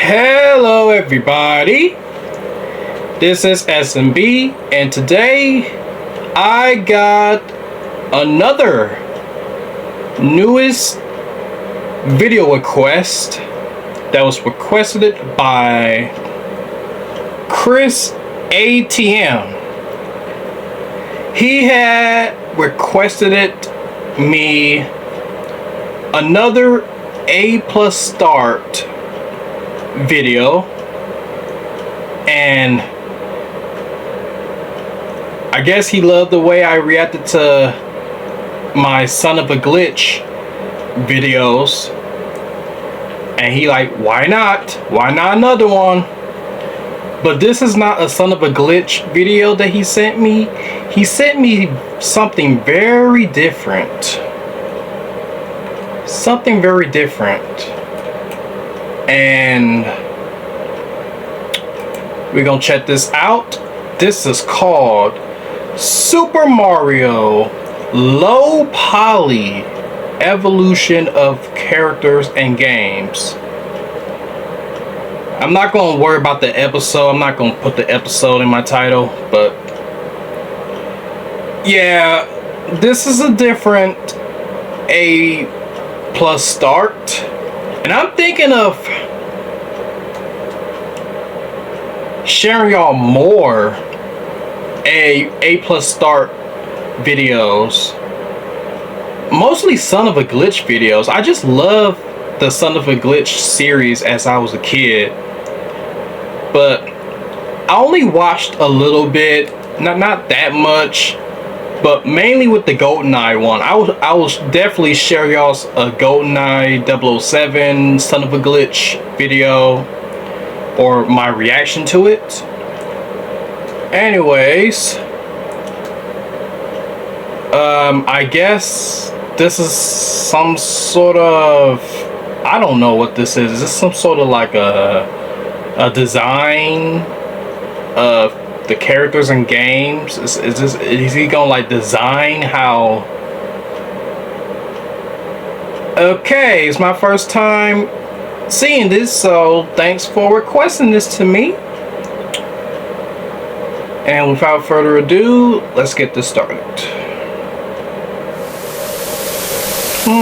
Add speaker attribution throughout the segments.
Speaker 1: Hello everybody, this is SMB, and today I got another newest video request that was requested by Chris ATM. He had requested me another A+ start video, and I guess he loved the way I reacted to my Son of a Glitch videos, and he like, why not another one? But this is not a Son of a Glitch video that he sent me. He sent me something very different, and we're gonna check this out. This is called Super Mario Low Poly Evolution of Characters and Games. I'm not gonna worry about the episode. I'm not gonna put the episode in my title, but yeah, this is a different A+ start. And I'm thinking of sharing y'all more A+ start videos. Mostly Son of a Glitch videos. I just love the Son of a Glitch series as I was a kid. But I only watched a little bit, not that much. But mainly with the GoldenEye one. I will definitely share y'all's GoldenEye 007 Son of a Glitch video, or my reaction to it. Anyways, I guess this is some sort of, I don't know what this is. Is this some sort of like a design of the characters and games? Is he gonna like design how? Okay, it's my first time seeing this, so thanks for requesting this to me. And without further ado, let's get this started.
Speaker 2: In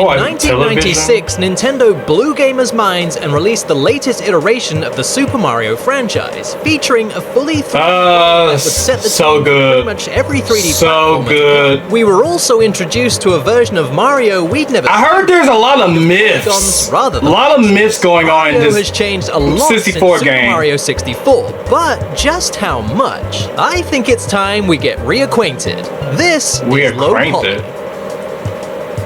Speaker 2: 1996, Nintendo blew gamers' minds and released the latest iteration of the Super Mario franchise, featuring a fully 3D that would set the tone for pretty much every 3D platform.
Speaker 1: Good.
Speaker 2: We were also introduced to a version of Mario we'd never seen.
Speaker 1: I heard there's a lot of myths. A lot of myths going on in this
Speaker 2: has changed a lot
Speaker 1: 64
Speaker 2: since
Speaker 1: game.
Speaker 2: Super Mario 64, but just how much? I think it's time we get reacquainted. This is Low Poly.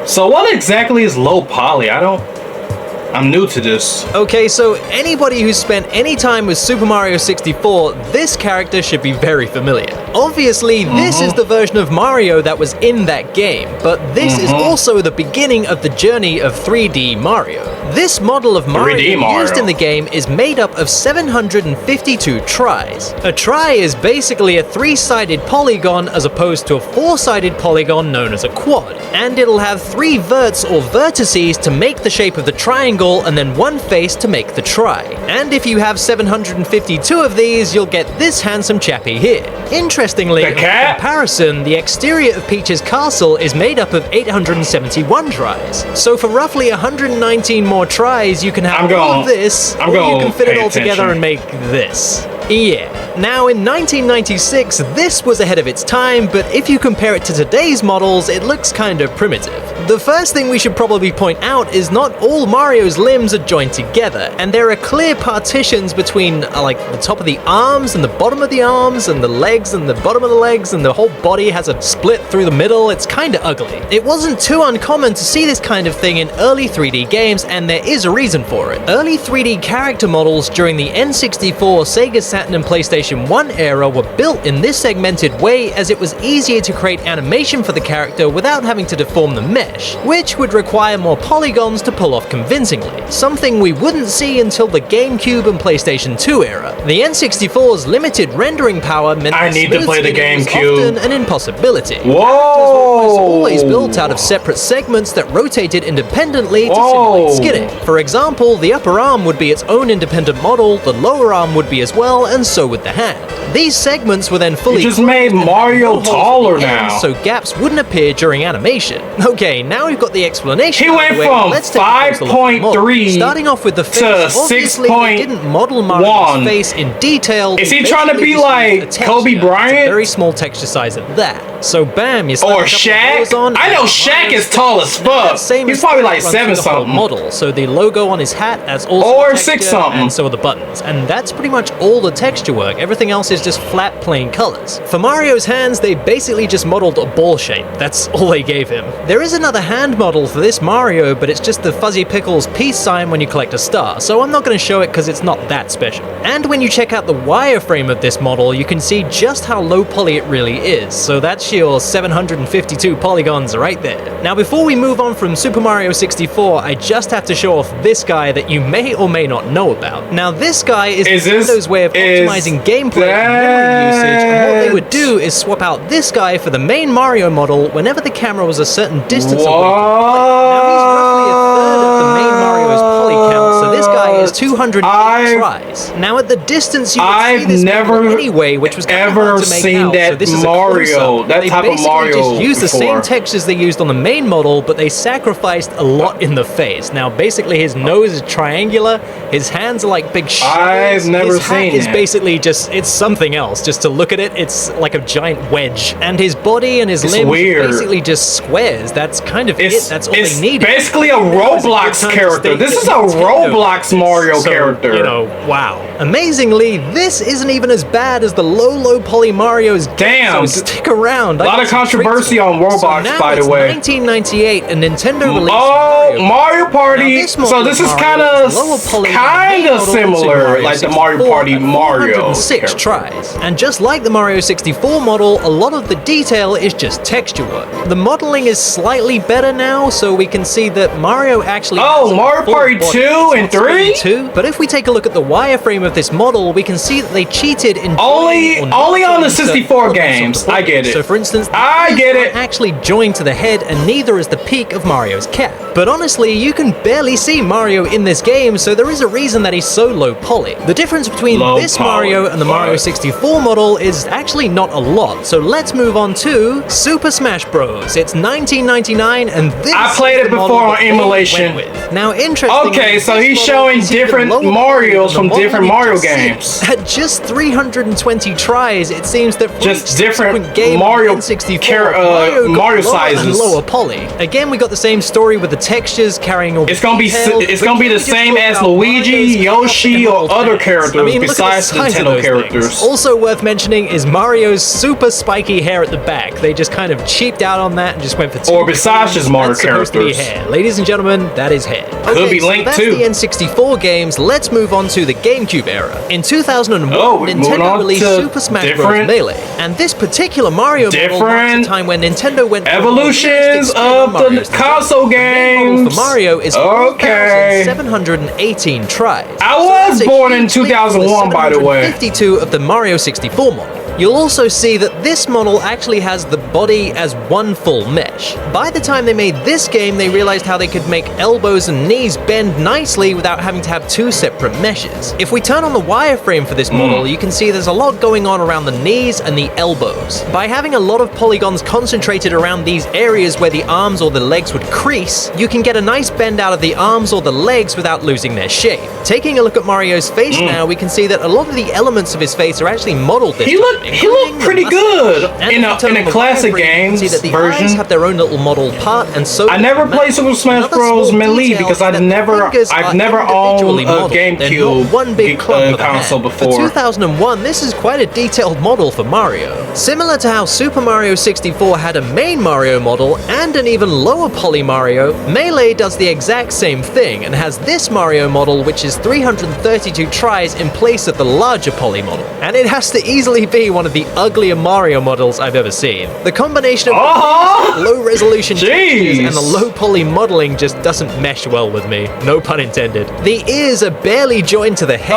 Speaker 1: So what exactly is low poly? I'm new to this.
Speaker 2: Okay, so anybody who's spent any time with Super Mario 64, this character should be very familiar. Obviously, this is the version of Mario that was in that game, but this is also the beginning of the journey of 3D Mario. This model of Mario used in the game is made up of 752 tries. A try is basically a 3-sided polygon as opposed to a 4-sided polygon known as a quad, and it'll have 3 verts or vertices to make the shape of the triangle, and then 1 face to make the try. And if you have 752 of these, you'll get this handsome chappy here. Interestingly, in comparison, the exterior of Peach's castle is made up of 871 tries. So for roughly 119 more tries, you can have all of this, or you can fit it all together and make this. Yeah. Now, in 1996, this was ahead of its time, but if you compare it to today's models, it looks kind of primitive. The first thing we should probably point out is not all Mario's limbs are joined together, and there are clear partitions between, like, the top of the arms and the bottom of the arms, and the legs and the bottom of the legs, and the whole body has a split through the middle. It's kinda ugly. It wasn't too uncommon to see this kind of thing in early 3D games, and there is a reason for it. Early 3D character models during the N64 Sega Saturn and PlayStation 1 era were built in this segmented way as it was easier to create animation for the character without having to deform the mesh, which would require more polygons to pull off convincingly, something we wouldn't see until the GameCube and PlayStation 2 era. The N64's limited rendering power meant
Speaker 1: I
Speaker 2: that
Speaker 1: need to
Speaker 2: smooth
Speaker 1: play the
Speaker 2: skidding was
Speaker 1: GameCube.
Speaker 2: often an impossibility.
Speaker 1: Whoa!
Speaker 2: Was always built out of separate segments that rotated independently to simulate skidding. For example, the upper arm would be its own independent model, the lower arm would be as well, and so would the hand. These segments were then fully
Speaker 1: You just made Mario taller now.
Speaker 2: so gaps wouldn't appear during animation. Okay, now we've got the explanation.
Speaker 1: He went from
Speaker 2: Let's take a closer look at the model.
Speaker 1: 5.3
Speaker 2: starting off with the face.
Speaker 1: to
Speaker 2: Obviously, they didn't model Mario's face in detail.
Speaker 1: Is
Speaker 2: They
Speaker 1: he trying to
Speaker 2: basically
Speaker 1: be
Speaker 2: just
Speaker 1: like
Speaker 2: used the texture.
Speaker 1: Kobe
Speaker 2: It's a
Speaker 1: Bryant?
Speaker 2: very small texture size at that. So bam, you slap a
Speaker 1: Or
Speaker 2: couple of
Speaker 1: Shaq?
Speaker 2: those on,
Speaker 1: I know
Speaker 2: and
Speaker 1: Shaq
Speaker 2: Mario's
Speaker 1: is tall as
Speaker 2: Now,
Speaker 1: fuck.
Speaker 2: that same
Speaker 1: He's
Speaker 2: aesthetic
Speaker 1: probably like
Speaker 2: runs through
Speaker 1: 7
Speaker 2: the whole
Speaker 1: something.
Speaker 2: model. So the logo on his hat, that's also
Speaker 1: Or
Speaker 2: texture,
Speaker 1: 6 something.
Speaker 2: and so are the buttons. And that's pretty much all the texture work. Everything else is just flat, plain colors. For Mario's hands, they basically just modeled a ball shape. That's all they gave him. There is another hand model for this Mario, but it's just the Fuzzy Pickles peace sign when you collect a star, so I'm not going to show it because it's not that special. And when you check out the wireframe of this model, you can see just how low poly it really is. So that's your 752 polygons right there. Now before we move on from Super Mario 64, I just have to show off this guy that you may or may not know about. Now this guy is Nintendo's way of optimizing gameplay and memory usage, and what they would do is swap out this guy for the main Mario model whenever the camera was a certain distance away from the play. Now he's roughly a third of the main Mario's poly count, so this guy is 208 tries. Now at the distance you would see this model anyway, which was kind of hard to make out, so this is a close-up.
Speaker 1: That type of Mario
Speaker 2: just used the same
Speaker 1: before.
Speaker 2: textures they used on the main model, but they sacrificed a lot in the face. Now basically his nose is triangular, his hands are like big shoulders.
Speaker 1: I've never
Speaker 2: his hat
Speaker 1: seen
Speaker 2: is
Speaker 1: that.
Speaker 2: basically just, it's something else. Just to look at it, it's like a giant wedge. And his body and his
Speaker 1: It's
Speaker 2: limbs
Speaker 1: weird.
Speaker 2: are basically just squares. That's kind of it. That's all
Speaker 1: it's
Speaker 2: they needed.
Speaker 1: basically a Roblox character. This is a Roblox Mario character.
Speaker 2: You know, wow. Amazingly, this isn't even as bad as the low poly Mario's.
Speaker 1: Damn.
Speaker 2: So stick around.
Speaker 1: A lot of controversy on Roblox,
Speaker 2: now
Speaker 1: by the
Speaker 2: it's
Speaker 1: way.
Speaker 2: 1998, and Nintendo released
Speaker 1: Mario Party.
Speaker 2: Now, this model
Speaker 1: So this is
Speaker 2: of
Speaker 1: kind
Speaker 2: Mario
Speaker 1: of
Speaker 2: is lower poly than the main model in Super
Speaker 1: similar,
Speaker 2: Mario
Speaker 1: like the
Speaker 2: 64
Speaker 1: Mario Party
Speaker 2: at
Speaker 1: Mario.
Speaker 2: 406 tries. And just like the Mario 64 model, a lot of the detail is just texture work. The modeling is slightly better now, so we can see that Mario actually has a
Speaker 1: Mario
Speaker 2: full
Speaker 1: Party
Speaker 2: body.
Speaker 1: 2 and
Speaker 2: It's not
Speaker 1: 3?
Speaker 2: 2, but if we take a look at the wireframe of this model, we can see that they cheated in
Speaker 1: Only
Speaker 2: joining or
Speaker 1: on
Speaker 2: not
Speaker 1: the
Speaker 2: joining certain
Speaker 1: 64
Speaker 2: elements of
Speaker 1: games.
Speaker 2: the
Speaker 1: I
Speaker 2: body.
Speaker 1: get it.
Speaker 2: So for instance,
Speaker 1: I
Speaker 2: ears
Speaker 1: get
Speaker 2: aren't
Speaker 1: it.
Speaker 2: actually joined to the head, and neither is the peak of Mario's cap. But honestly, you can barely see Mario in this game, so there is a reason that he's so low poly. The difference between
Speaker 1: Low
Speaker 2: this
Speaker 1: poly,
Speaker 2: Mario and the Mario 64 model is actually not a lot. So let's move on to Super Smash Bros. It's 1999, and this
Speaker 1: I played
Speaker 2: is
Speaker 1: it
Speaker 2: the model
Speaker 1: before on
Speaker 2: that they
Speaker 1: emulation.
Speaker 2: went with. Now, interestingly,
Speaker 1: Okay, so
Speaker 2: this
Speaker 1: he's
Speaker 2: model
Speaker 1: showing
Speaker 2: is even
Speaker 1: different
Speaker 2: lower poly
Speaker 1: Marios
Speaker 2: than
Speaker 1: from
Speaker 2: the model
Speaker 1: different
Speaker 2: we
Speaker 1: Mario
Speaker 2: just seen.
Speaker 1: games.
Speaker 2: At just 320 tries, it seems that for
Speaker 1: Just
Speaker 2: each
Speaker 1: different
Speaker 2: subsequent game
Speaker 1: Mario
Speaker 2: on N64,
Speaker 1: Mario
Speaker 2: got lower
Speaker 1: sizes.
Speaker 2: and lower poly. Again, we got the same story with the textures carrying all.
Speaker 1: It's gonna be
Speaker 2: detail,
Speaker 1: it's
Speaker 2: but
Speaker 1: gonna be
Speaker 2: can
Speaker 1: the
Speaker 2: we just
Speaker 1: same
Speaker 2: talk
Speaker 1: as
Speaker 2: about
Speaker 1: Luigi,
Speaker 2: Mario's
Speaker 1: Yoshi,
Speaker 2: cap
Speaker 1: or
Speaker 2: and
Speaker 1: other
Speaker 2: hands?
Speaker 1: characters
Speaker 2: I mean, look at the
Speaker 1: besides
Speaker 2: size of
Speaker 1: Nintendo
Speaker 2: those
Speaker 1: characters.
Speaker 2: things. Also worth mentioning is Mario's super spiky hair at the back. They just kind of cheaped out on that and just went for two.
Speaker 1: Or besides just Mario
Speaker 2: That's supposed to be
Speaker 1: characters.
Speaker 2: hair. Ladies and gentlemen, that is hair.
Speaker 1: Could be
Speaker 2: so
Speaker 1: Link
Speaker 2: that's
Speaker 1: too.
Speaker 2: the N64 games. Let's move on to the GameCube era. In 2001,
Speaker 1: we're moving
Speaker 2: Nintendo
Speaker 1: on
Speaker 2: released
Speaker 1: to
Speaker 2: Super Smash Bros.
Speaker 1: different-
Speaker 2: Melee. And this particular Mario model marks
Speaker 1: Different
Speaker 2: a time when Nintendo went for a more
Speaker 1: evolutions
Speaker 2: realistic spin on
Speaker 1: of the
Speaker 2: Mario's design.
Speaker 1: console
Speaker 2: The main model
Speaker 1: games.
Speaker 2: for Mario is
Speaker 1: Okay.
Speaker 2: 4,718 tries.
Speaker 1: I was
Speaker 2: that's a
Speaker 1: born in
Speaker 2: huge leap from
Speaker 1: 2001, by the way.
Speaker 2: 752 of the Mario 64 model. You'll also see that this model actually has the body as one full mesh. By the time they made this game, they realized how they could make elbows and knees bend nicely without having to have two separate meshes. If we turn on the wireframe for this model, you can see there's a lot going on around the knees and the elbows. By having a lot of polygons concentrated around these areas where the arms or the legs would crease, you can get a nice bend out of the arms or the legs without losing their shape. Taking a look at Mario's face now, we can see that a lot of the elements of his face are actually modeled this way.
Speaker 1: He looked pretty good in a classic games
Speaker 2: see that the
Speaker 1: version.
Speaker 2: eyes have their own little model part, and so
Speaker 1: I never played Super Smash Bros. Melee because I've never owned a GameCube
Speaker 2: one big
Speaker 1: console before.
Speaker 2: For 2001, this is quite a detailed model for Mario. Similar to how Super Mario 64 had a main Mario model and an even lower poly Mario, Melee does the exact same thing and has this Mario model, which is 332 tries in place of the larger poly model. And it has to easily be one of the uglier Mario models I've ever seen. The combination of low resolution textures and the low poly modeling just doesn't mesh well with me. No pun intended. The ears are barely joined to the head.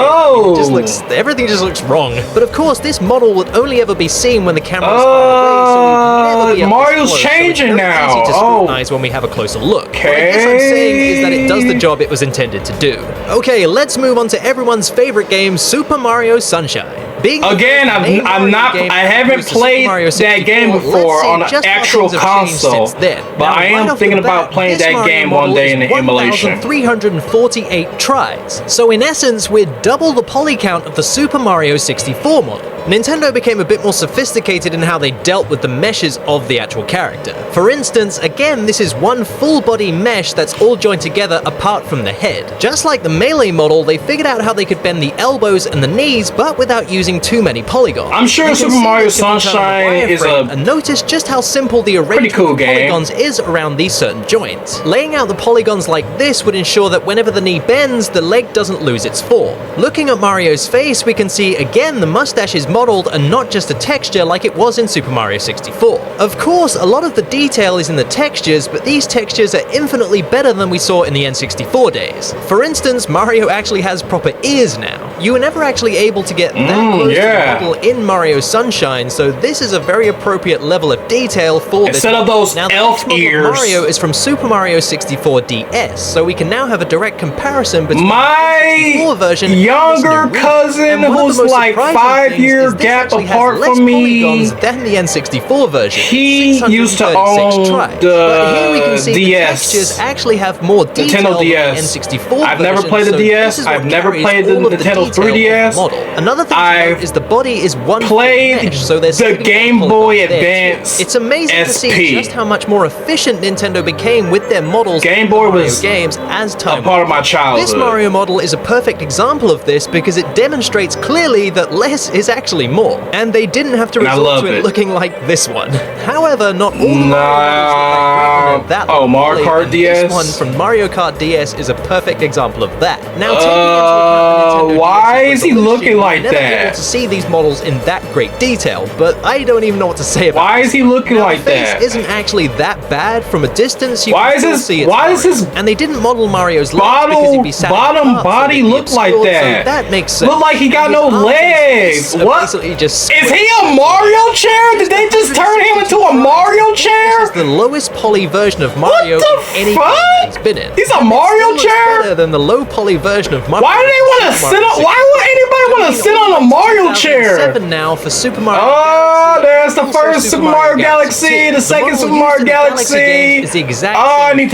Speaker 2: Everything just looks wrong. But of course, this model would only ever be seen when the camera is far away, so
Speaker 1: Mario's changing now.
Speaker 2: Easy to scrutinize when we have a closer look. What I guess I'm saying is that it does the job it was intended to do. Okay, let's move on to everyone's favorite game, Super Mario Sunshine.
Speaker 1: Again, I haven't played that game before on an actual console, but I am thinking about playing that game one day in the emulation.
Speaker 2: 348 tries. So in essence, we're double the poly count of the Super Mario 64 model. Nintendo became a bit more sophisticated in how they dealt with the meshes of the actual character. For instance, again, this is one full body mesh that's all joined together apart from the head. Just like the Melee model, they figured out how they could bend the elbows and the knees, but without using too many polygons.
Speaker 1: I'm sure Super Mario Sunshine is
Speaker 2: and notice just how simple the arrangement of polygons is around these certain joints. Laying out the polygons like this would ensure that whenever the knee bends, the leg doesn't lose its form. Looking at Mario's face, we can see again the mustache is modeled and not just a texture like it was in Super Mario 64. Of course, a lot of the detail is in the textures, but these textures are infinitely better than we saw in the N64 days. For instance, Mario actually has proper ears now. You were never actually able to get that close to the model in Mario Sunshine, so this is a very appropriate level of detail for this.
Speaker 1: Instead of those elf ears.
Speaker 2: Mario is from Super Mario 64 DS, so we can now have a direct comparison between
Speaker 1: my
Speaker 2: the version
Speaker 1: younger cousin who's like 5-year gap apart from me
Speaker 2: than the N64 version.
Speaker 1: He used to own the DS.
Speaker 2: Textures actually have more detail
Speaker 1: Nintendo DS.
Speaker 2: than the N64
Speaker 1: I've never played the DS. I've never played the Nintendo 3DS.
Speaker 2: Another thing to note is the body is one
Speaker 1: played
Speaker 2: mesh, so there's
Speaker 1: the Game Boy Advance.
Speaker 2: It's amazing to see just how much more efficient Nintendo became with their models.
Speaker 1: Game Boy was
Speaker 2: games as time
Speaker 1: a part of my childhood.
Speaker 2: This Mario model is a perfect example of this because it demonstrates clearly that less is actually more, and they didn't have to resort to it looking like this one. However, not all the Marios that
Speaker 1: Mario Kart DS.
Speaker 2: This one from Mario Kart DS is a perfect example of that. Now, taking into account
Speaker 1: why is he looking like
Speaker 2: never
Speaker 1: that?
Speaker 2: able to see these models in that great detail, but I don't even know what to say about.
Speaker 1: Why is he looking like that?
Speaker 2: The face isn't actually that bad from a distance. You
Speaker 1: why
Speaker 2: can
Speaker 1: is
Speaker 2: see
Speaker 1: his
Speaker 2: and they didn't model Mario's legs because he'd be sat
Speaker 1: bottom
Speaker 2: apart,
Speaker 1: body
Speaker 2: so
Speaker 1: look like that?
Speaker 2: So that makes sense.
Speaker 1: Look like he got no legs. What?
Speaker 2: Just
Speaker 1: is he a Mario chair? Did they just turn him into a Mario chair?
Speaker 2: This is the lowest poly version of Mario in any game he's been in.
Speaker 1: He's a Mario chair?
Speaker 2: Better than the low poly version of Mario.
Speaker 1: Why do they want to sit on? Why would anybody want to sit on a Mario chair?
Speaker 2: Now for Super Mario.
Speaker 1: Oh, there's the first Super Mario Galaxy, the second Super Mario Galaxy. Oh, I need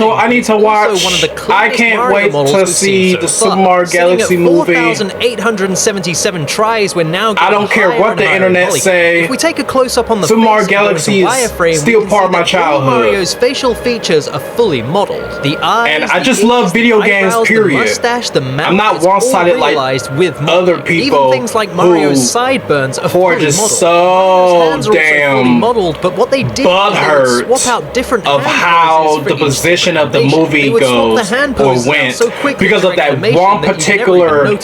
Speaker 1: to watch. I can't wait to see the Super Mario Galaxy movie.
Speaker 2: 4,877 tries. We're now.
Speaker 1: I don't care what the internet say.
Speaker 2: If we take a close up on the
Speaker 1: Super Mario Galaxy is still part of my childhood.
Speaker 2: Mario's facial features are fully modeled. The eyes,
Speaker 1: and I just love video games. Period.
Speaker 2: The mustache, the mouth,
Speaker 1: I'm not one-sided like
Speaker 2: with
Speaker 1: other people.
Speaker 2: Even things like Mario's sideburns are fully modeled.
Speaker 1: So damn
Speaker 2: modeled, but what they did
Speaker 1: was
Speaker 2: swap out different
Speaker 1: of how the position of the movie goes or went because of that one particular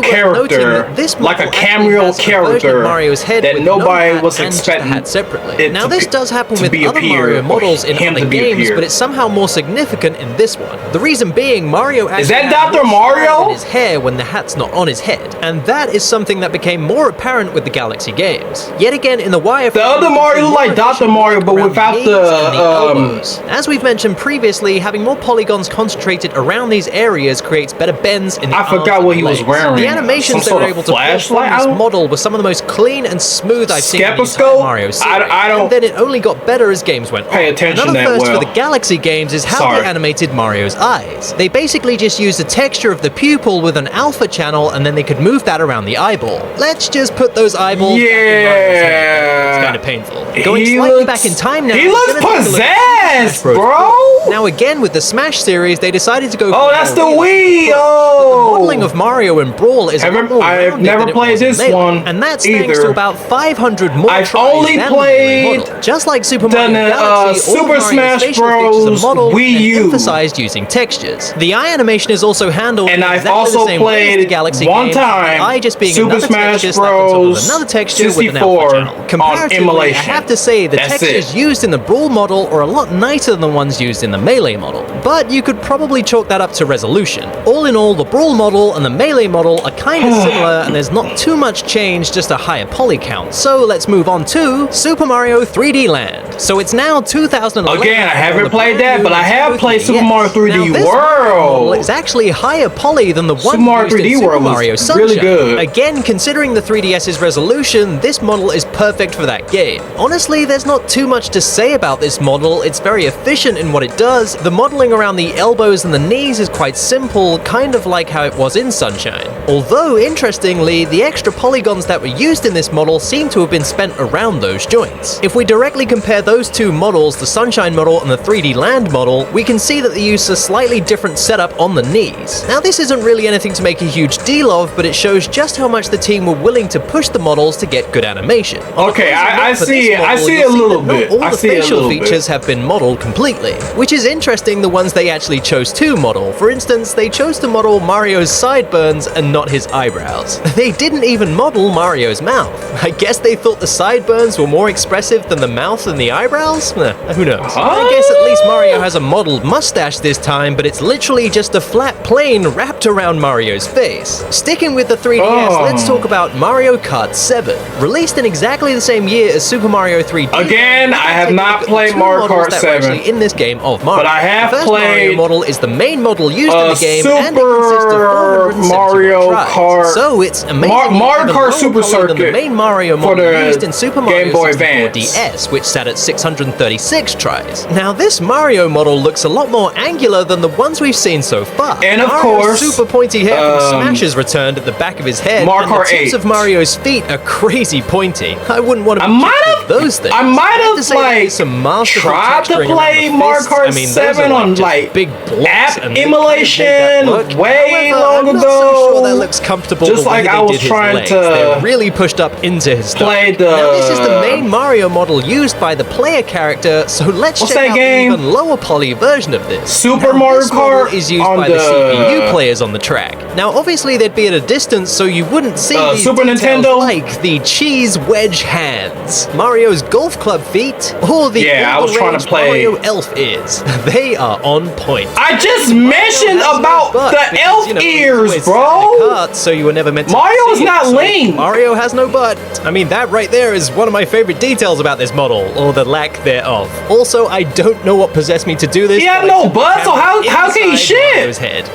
Speaker 1: character, like a cameo character that nobody was expecting
Speaker 2: separately. Now this does happen with other Mario models in other games, but it's somehow more significant in this one. The reason being, Mario actually
Speaker 1: is that Dr. Mario?
Speaker 2: In his hair when the hat's not on his head, and that is something that became more apparent with the Galaxy games. Yet again, in the wireframe,
Speaker 1: the other Mario looked like Dr. Mario, but without the
Speaker 2: As we've mentioned previously, having more polygons concentrated around these areas creates better bends in the
Speaker 1: I forgot what he was wearing.
Speaker 2: The animations they were able to pull from this model were some of the most clean and smooth I've seen in the entire Mario series.
Speaker 1: I don't.
Speaker 2: And then it only got better as games went on.
Speaker 1: Pay attention
Speaker 2: Another
Speaker 1: that
Speaker 2: first
Speaker 1: well.
Speaker 2: for the Galaxy games is how they animated Mario's eyes. They basically just used the texture of the pupil with an alpha channel, and then they could move that around the eyeball. Let's just put those eyeballs back in Mario's head. It's kind of painful. Going slightly back in time now.
Speaker 1: He looks possessed, bro!
Speaker 2: Now again, with the Smash series, they decided to go for
Speaker 1: that's the Wii! Oh!
Speaker 2: The modeling of Mario in Brawl is
Speaker 1: I've never played this one,
Speaker 2: and that's thanks to about 500 more
Speaker 1: I've
Speaker 2: tries
Speaker 1: only
Speaker 2: than
Speaker 1: played
Speaker 2: the model. Just like Super Mario Galaxy, all
Speaker 1: Super
Speaker 2: Mario's
Speaker 1: Smash
Speaker 2: facial
Speaker 1: Bros.
Speaker 2: features are modeled
Speaker 1: Wii
Speaker 2: and
Speaker 1: U.
Speaker 2: emphasized using textures. The eye animation is also handled
Speaker 1: And
Speaker 2: in
Speaker 1: I've
Speaker 2: exactly
Speaker 1: also
Speaker 2: the same way as
Speaker 1: played
Speaker 2: the Galaxy
Speaker 1: one
Speaker 2: games,
Speaker 1: time
Speaker 2: the eye just being
Speaker 1: Super
Speaker 2: another
Speaker 1: Smash
Speaker 2: texture slapped on top of
Speaker 1: Bros.
Speaker 2: another texture with an
Speaker 1: 64
Speaker 2: alpha channel.
Speaker 1: on
Speaker 2: Comparatively,
Speaker 1: emulation.
Speaker 2: I have to say the
Speaker 1: That's
Speaker 2: textures
Speaker 1: it.
Speaker 2: used in the Brawl model are a lot nicer than the ones used in the Melee model, but you could probably chalk that up to resolution. All in all, the Brawl model and the Melee model are kind of similar, and there's not too much change, just a higher poly count. So let's move on to Super Mario 3D Land. So it's now 2011.
Speaker 1: Again, I haven't played that, but I have
Speaker 2: Nintendo
Speaker 1: played Super
Speaker 2: 3DS.
Speaker 1: Mario 3D
Speaker 2: Now, this model
Speaker 1: World.
Speaker 2: is actually higher poly than the one
Speaker 1: Super Mario
Speaker 2: used in
Speaker 1: 3D
Speaker 2: Super
Speaker 1: World was
Speaker 2: Mario Sunshine.
Speaker 1: really good.
Speaker 2: Again, considering the 3DS's resolution, this model is perfect for that game. Honestly, there's not too much to say about this model. It's very efficient in what it does. The modeling around the elbows and the knees is quite simple, kind of like how it was in Sunshine. Although, interestingly, the extra polygons that were used in this model seem to have been spent around those joints. If we directly compare those two models, the Sunshine model and the 3D Land model, we can see that they use a slightly different setup on the knees. Now, this isn't really anything to make a huge deal of, but it shows just how much the team were willing to push the models to get good animation.
Speaker 1: Okay, I see it. I see a little bit.
Speaker 2: All
Speaker 1: I
Speaker 2: the
Speaker 1: see a
Speaker 2: facial
Speaker 1: little
Speaker 2: features
Speaker 1: bit.
Speaker 2: have been modeled completely, which is interesting the ones they actually chose to model. For instance, they chose to model Mario's sideburns and not his eyebrows. They didn't even model Mario's mouth. I guess they thought the sideburns were more expressive than the mouth and the eyebrows? Who knows? I guess at least Mario has a modeled mustache this time, but it's literally just a flat plane wrapped around Mario's face. Sticking with the 3DS, let's talk about Mario Kart 7. Released in exactly the same year as Super Mario 3D.
Speaker 1: Again, I have not played
Speaker 2: Two
Speaker 1: Mario
Speaker 2: models
Speaker 1: Kart
Speaker 2: that were
Speaker 1: 7.
Speaker 2: actually in this game of Mario.
Speaker 1: But I have
Speaker 2: the first
Speaker 1: played
Speaker 2: Mario model is the main model used in the game,
Speaker 1: Super
Speaker 2: and it consists of 471
Speaker 1: Mario
Speaker 2: tries.
Speaker 1: Kart-
Speaker 2: So it's amazing.
Speaker 1: Mario Kart Super
Speaker 2: than the
Speaker 1: Circuit
Speaker 2: main Mario
Speaker 1: for
Speaker 2: model
Speaker 1: the
Speaker 2: used in Super Mario
Speaker 1: Game Boy
Speaker 2: 64
Speaker 1: Advance.
Speaker 2: DS, which sat at 636 tries. Now this Mario model looks a lot more angular than the ones we've seen so far.
Speaker 1: And of
Speaker 2: Mario's
Speaker 1: course,
Speaker 2: super pointy hair from Smash is returned at the back of his head,
Speaker 1: Mario
Speaker 2: and the
Speaker 1: Kart
Speaker 2: tips
Speaker 1: 8.
Speaker 2: of Mario's feet are crazy pointy. I wouldn't want to
Speaker 1: I
Speaker 2: be
Speaker 1: might
Speaker 2: tricked
Speaker 1: have-
Speaker 2: with those things.
Speaker 1: I might
Speaker 2: have
Speaker 1: have,
Speaker 2: to say there is some masterful
Speaker 1: tried to
Speaker 2: texturing around
Speaker 1: play
Speaker 2: the
Speaker 1: Mario
Speaker 2: fists.
Speaker 1: Kart
Speaker 2: I mean, those
Speaker 1: 7
Speaker 2: are
Speaker 1: on
Speaker 2: just
Speaker 1: like
Speaker 2: big blocks
Speaker 1: app
Speaker 2: and they
Speaker 1: emulation
Speaker 2: kind of make that look.
Speaker 1: way
Speaker 2: However,
Speaker 1: long
Speaker 2: I'm not
Speaker 1: ago.
Speaker 2: so sure that looks comfortable
Speaker 1: Just
Speaker 2: the way
Speaker 1: like I
Speaker 2: they
Speaker 1: was
Speaker 2: did his
Speaker 1: trying
Speaker 2: legs.
Speaker 1: to
Speaker 2: They're really pushed up into his stomach.
Speaker 1: play the-
Speaker 2: Now this is the main Mario model used by the player character, so let's
Speaker 1: What's
Speaker 2: check
Speaker 1: that
Speaker 2: out
Speaker 1: game?
Speaker 2: the even lower poly version of this.
Speaker 1: Super
Speaker 2: Now,
Speaker 1: Mario
Speaker 2: this model
Speaker 1: Kart
Speaker 2: is used
Speaker 1: on
Speaker 2: by the
Speaker 1: the-
Speaker 2: CPU players on the track. Now obviously they'd be at a distance, so you wouldn't see these
Speaker 1: Super
Speaker 2: details
Speaker 1: Nintendo?
Speaker 2: like the cheese wedge hands, Mario's golf club feet, or the
Speaker 1: Yeah, I was trying to play-
Speaker 2: Mario elf ears. They are on point.
Speaker 1: I just mentioned
Speaker 2: Mario has no
Speaker 1: about
Speaker 2: butt
Speaker 1: the
Speaker 2: because,
Speaker 1: elf
Speaker 2: you know,
Speaker 1: ears,
Speaker 2: it's
Speaker 1: bro.
Speaker 2: in a cart, so you were never meant to
Speaker 1: Mario
Speaker 2: see
Speaker 1: is
Speaker 2: it,
Speaker 1: not
Speaker 2: so
Speaker 1: Link.
Speaker 2: Mario has no butt. I mean, that right there is one of my favorite details about this model, or the lack thereof. Also, I don't know what possessed me to do this.
Speaker 1: He had
Speaker 2: but I
Speaker 1: no
Speaker 2: took the
Speaker 1: butt, so
Speaker 2: camera
Speaker 1: how can he
Speaker 2: inside
Speaker 1: shit?
Speaker 2: Mario's head.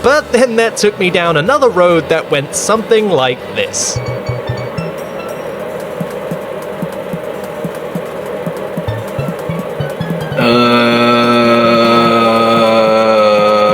Speaker 2: But then that took me down another road that went something like this.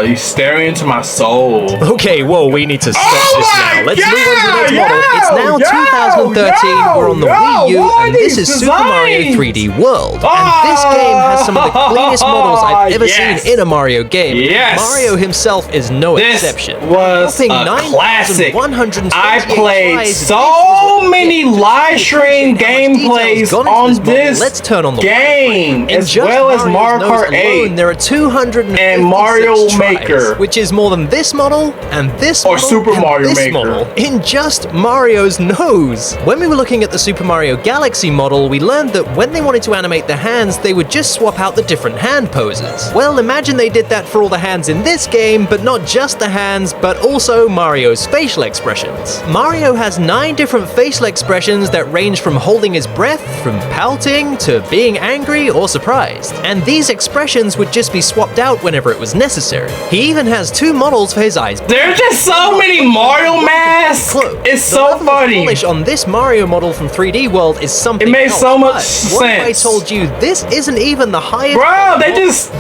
Speaker 1: He's staring into my soul.
Speaker 2: Okay, whoa, we need to stop
Speaker 1: Oh
Speaker 2: this
Speaker 1: my
Speaker 2: now. Let's move on to the next
Speaker 1: God,
Speaker 2: model. It's now
Speaker 1: yo,
Speaker 2: 2013. We're on the Wii U,
Speaker 1: what
Speaker 2: and
Speaker 1: are
Speaker 2: this
Speaker 1: these
Speaker 2: is Super Mario
Speaker 1: designs?
Speaker 2: 3D World. And this game has some of the cleanest models I've ever
Speaker 1: Yes.
Speaker 2: seen in a Mario game.
Speaker 1: Yes.
Speaker 2: Mario himself is no
Speaker 1: This
Speaker 2: exception.
Speaker 1: was
Speaker 2: Whopping
Speaker 1: a classic.
Speaker 2: 9,128
Speaker 1: I played
Speaker 2: tries.
Speaker 1: so many live stream gameplays on this
Speaker 2: Let's turn on the
Speaker 1: game,
Speaker 2: In
Speaker 1: as
Speaker 2: just
Speaker 1: well as
Speaker 2: Mario's
Speaker 1: Mario Kart
Speaker 2: nose alone,
Speaker 1: 8.
Speaker 2: there are 256
Speaker 1: and Mario
Speaker 2: tries,
Speaker 1: Maker.
Speaker 2: which is more than this model and this
Speaker 1: Or
Speaker 2: model
Speaker 1: Super
Speaker 2: and
Speaker 1: Mario
Speaker 2: this
Speaker 1: Maker.
Speaker 2: model in just Mario's nose. When we were looking at the Super Mario Galaxy model, we learned that when they wanted to animate the hands, they would just swap out the different hand poses. Well, imagine they did that for all the hands in this game, but not just the hands, but also Mario's facial expressions. Mario has 9 different facial expressions that range from holding his breath, from pouting, to being angry or surprised. And these expressions would just be swapped out whenever it was necessary. He He even has 2 models for his eyes.
Speaker 1: There's just so many Mario masks. It's so funny.
Speaker 2: The polish on this Mario model from 3D World is something
Speaker 1: It made
Speaker 2: else,
Speaker 1: so much
Speaker 2: but
Speaker 1: sense.
Speaker 2: What if I told you this isn't even the highest?
Speaker 1: Bro, they just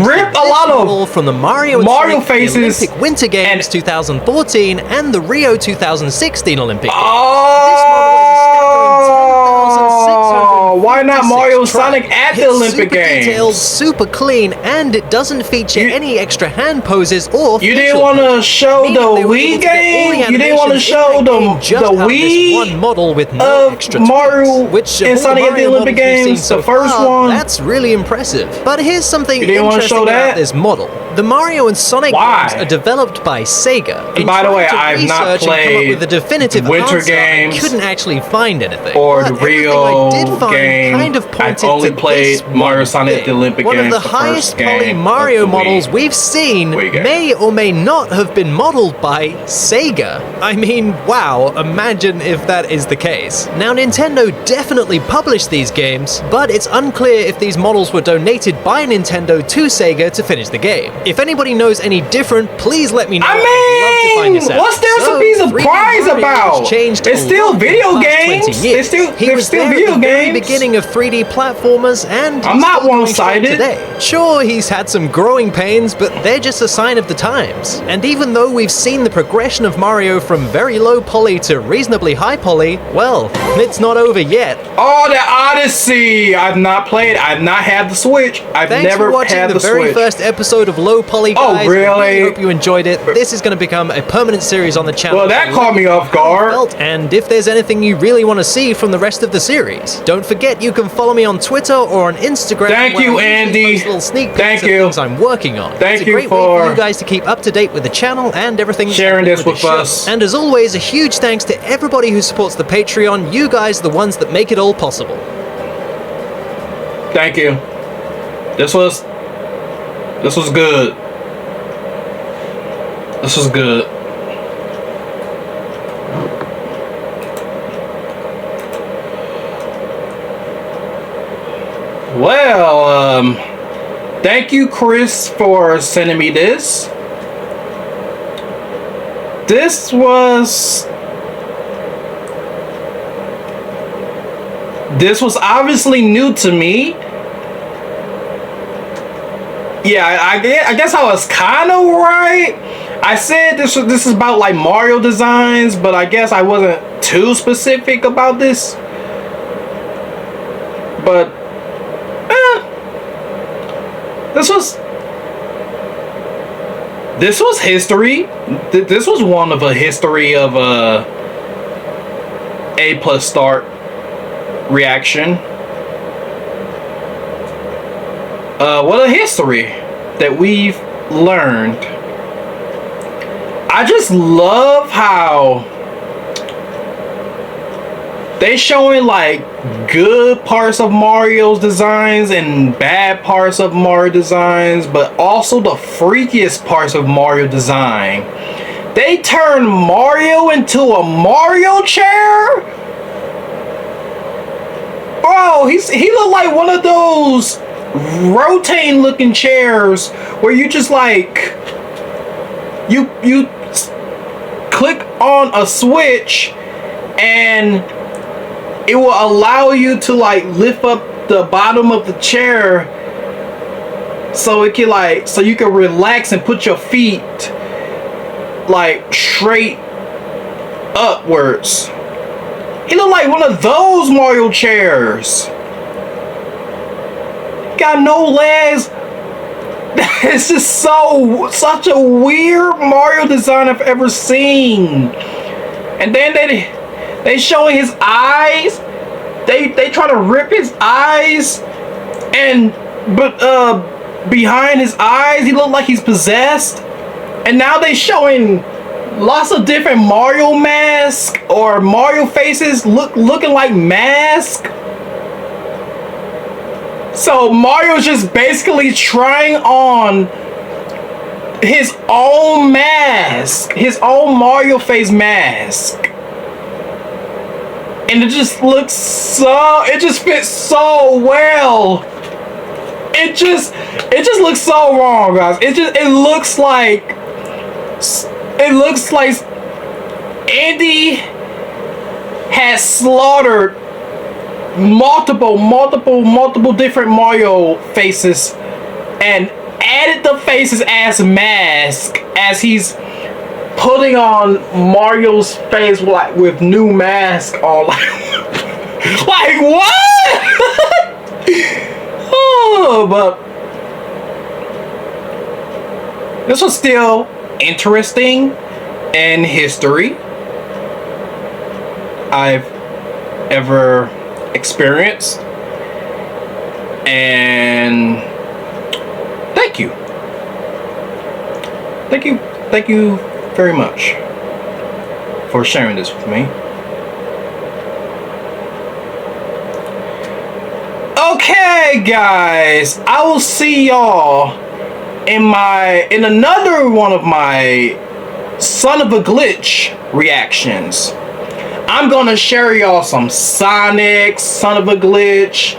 Speaker 1: ripped a lot of
Speaker 2: from the Mario
Speaker 1: faces.
Speaker 2: The Olympic Winter Games 2014 and the Rio 2016 Olympic Games.
Speaker 1: Oh, why not Mario Sonic at the Olympic Games?
Speaker 2: Detailed, super clean, and it doesn't feature any extra hand poses or.
Speaker 1: You didn't want to show the Wii game. You didn't want to show the Wii
Speaker 2: one model with no extra
Speaker 1: Mario
Speaker 2: which
Speaker 1: and Sonic at the Olympic Games, the first one.
Speaker 2: That's really impressive. But here's something
Speaker 1: you didn't want to
Speaker 2: interesting
Speaker 1: show that?
Speaker 2: about this model. The Mario and Sonic games are developed by Sega.
Speaker 1: And by the way, I've not played
Speaker 2: with a definitive
Speaker 1: Winter
Speaker 2: answer,
Speaker 1: Games.
Speaker 2: I couldn't actually find anything.
Speaker 1: Or the Rio
Speaker 2: I did find
Speaker 1: game.
Speaker 2: kind of
Speaker 1: I've only played Mario Sonic at the Olympic
Speaker 2: Games. One
Speaker 1: Games.
Speaker 2: of the highest poly Mario models we've seen may or may not have been modeled by Sega. I mean, wow, imagine if that is the case. Now, Nintendo definitely published these games, but it's unclear if these models were donated by Nintendo to Sega to finish the game. If anybody knows any different, please let me know.
Speaker 1: I mean,
Speaker 2: I'd love to find this out.
Speaker 1: what's there to be surprised about? It's still video games. They're still video
Speaker 2: at the very
Speaker 1: games.
Speaker 2: Beginning of 3D platformers, and
Speaker 1: I'm not one-sided.
Speaker 2: Today. Sure, he's had some growing pains, but they're just a sign of the times. And even though we've seen the progression of Mario from very low poly to reasonably high poly, well, it's not over yet.
Speaker 1: Oh, the Odyssey! I've not played. I've not had the Switch. I've never had the Switch.
Speaker 2: Thanks for watching the very first episode of Low Poly, guys.
Speaker 1: Oh, really?
Speaker 2: I hope you enjoyed it. This is going to become a permanent series on the channel.
Speaker 1: Well, that caught me off guard.
Speaker 2: And if there's anything you really want to see from the rest of the series, don't forget you can follow me on Twitter or on Instagram.
Speaker 1: Thank you, Andy.
Speaker 2: Little sneak peeks
Speaker 1: Thank
Speaker 2: of
Speaker 1: you.
Speaker 2: things I'm working on.
Speaker 1: Thank
Speaker 2: it's a great way for you guys to keep up to date with the channel and everything
Speaker 1: sharing this with us.
Speaker 2: And as always, a huge thanks to everybody who supports the Patreon. You guys are the ones that make it all possible.
Speaker 1: Thank you. This was good. This was good. Well, thank you, Chris, for sending me this. This was obviously new to me. Yeah, I guess I was kind of right. I said this is about like Mario designs, but I guess I wasn't too specific about this. But this was history. This was one of a history of A+ start reaction. What a history that we've learned. I just love how they showing like good parts of Mario's designs and bad parts of Mario designs, but also the freakiest parts of Mario design. They turned Mario into a Mario chair? Bro, he looked like one of those rotating looking chairs where you just like you click on a switch and it will allow you to like lift up the bottom of the chair so it can like so you can relax and put your feet like straight upwards. He looked like one of those Mario chairs. Got no legs. This is such a weird Mario design I've ever seen. And then they showing his eyes. They try to rip his eyes, but behind his eyes he looked like he's possessed. And now they showing lots of different Mario masks or Mario faces looking like masks. So Mario's just basically trying on his own mask, his own Mario face mask. And it just looks it just fits so well it just looks so wrong, guys. It looks like Andy has slaughtered multiple different Mario faces and added the faces as mask as he's putting on Mario's face with new mask on. Like what? Oh, but this was still interesting in history I've ever experienced, and thank you very much for sharing this with me. Okay, guys, I will see y'all in another one of my Son of a Glitch reactions. I'm gonna share y'all some Sonic, Son of a Glitch,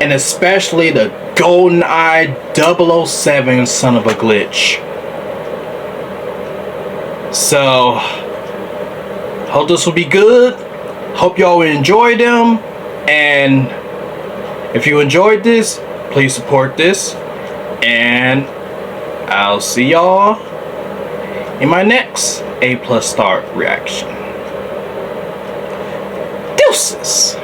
Speaker 1: and especially the GoldenEye 007 Son of a Glitch. So, hope this will be good. Hope y'all enjoy them, and if you enjoyed this, please support this, and I'll see y'all in my next A+ Star reaction. Deuces!